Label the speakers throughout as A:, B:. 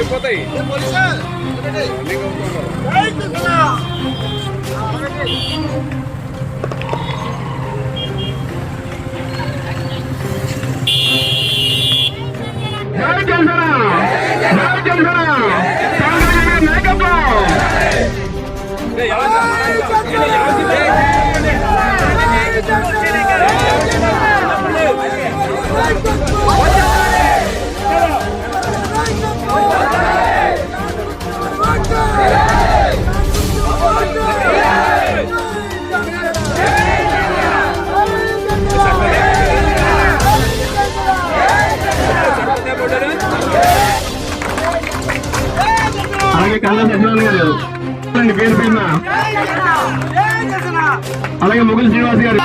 A: అయిపోతాయి.
B: అలాగే కళ్ళ సత్యనారాయణ గారు పేరు పేరున, అలాగే ముగ్గులు శ్రీనివాస్ గారు,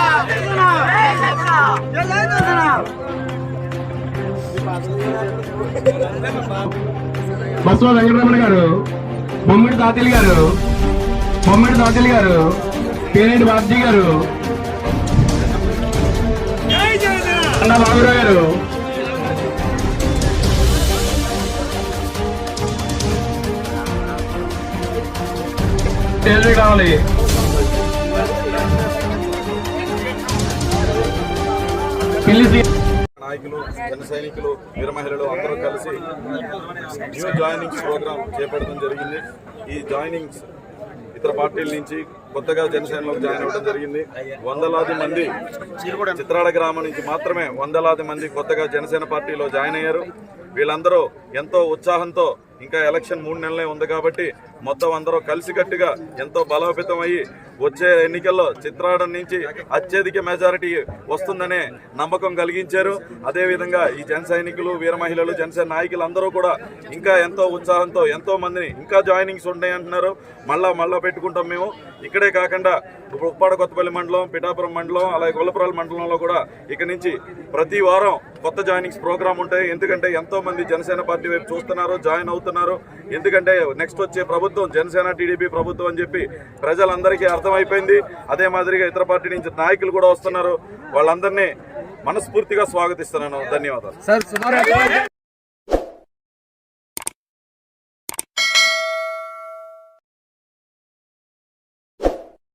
B: బస్వ వెంకటరమణ గారు, బొమ్మిడి తాతయ్య గారు, పేరేటి బాబ్జీ గారు, అన్న బాబురావు గారు, కావాలి
C: నాయకులు, జన సైనికులు, వీర మహిళలు అందరూ కలిసి న్యూ జాయినింగ్స్ ప్రోగ్రాం చేపట్టడం జరిగింది. ఈ జాయినింగ్స్ ఇతర పార్టీల నుంచి కొత్తగా జనసేనలోకి జాయిన్ అవ్వడం జరిగింది. వందలాది మంది చిత్రాడ గ్రామం నుంచి మాత్రమే వందలాది మంది కొత్తగా జనసేన పార్టీలో జాయిన్ అయ్యారు. వీళ్ళందరూ ఎంతో ఉత్సాహంతో, ఇంకా ఎలక్షన్ 3 నెలలే ఉంది కాబట్టి మొత్తం అందరూ కలిసికట్టుగా ఎంతో బలోపేతం అయ్యి వచ్చే ఎన్నికల్లో చిత్రాడ నుంచి అత్యధిక మెజారిటీ వస్తుందనే నమ్మకం కలిగించారు. అదేవిధంగా ఈ జన సైనికులు, వీర మహిళలు, జనసేన నాయకులు అందరూ కూడా ఇంకా ఎంతో ఉత్సాహంతో ఎంతో మందిని ఇంకా జాయినింగ్స్ ఉన్నాయి అంటున్నారు. మళ్ళా పెట్టుకుంటాం మేము. ఇక్కడే కాకుండా ఇప్పుడు ఉప్పాడ కొత్తపల్లి మండలం, పిఠాపురం మండలం, అలాగే గొల్లపురాల మండలంలో కూడా ఇక నుంచి ప్రతి వారం కొత్త జాయినింగ్స్ ప్రోగ్రామ్ ఉంటాయి. ఎందుకంటే ఎంతో మంది జనసేన పార్టీ వైపు చూస్తున్నారు, జాయిన్ అవుతున్నారు. ఎందుకంటే నెక్స్ట్ వచ్చే ప్రభుత్వం జనసేన టీడీపీ ప్రభుత్వం అని చెప్పి ప్రజలందరికీ అర్థమైపోయింది. అదే మాదిరిగా ఇతర పార్టీ నుంచి నాయకులు కూడా వస్తున్నారు. వాళ్ళందరినీ మనస్ఫూర్తిగా స్వాగతిస్తున్నాను. ధన్యవాదాలు.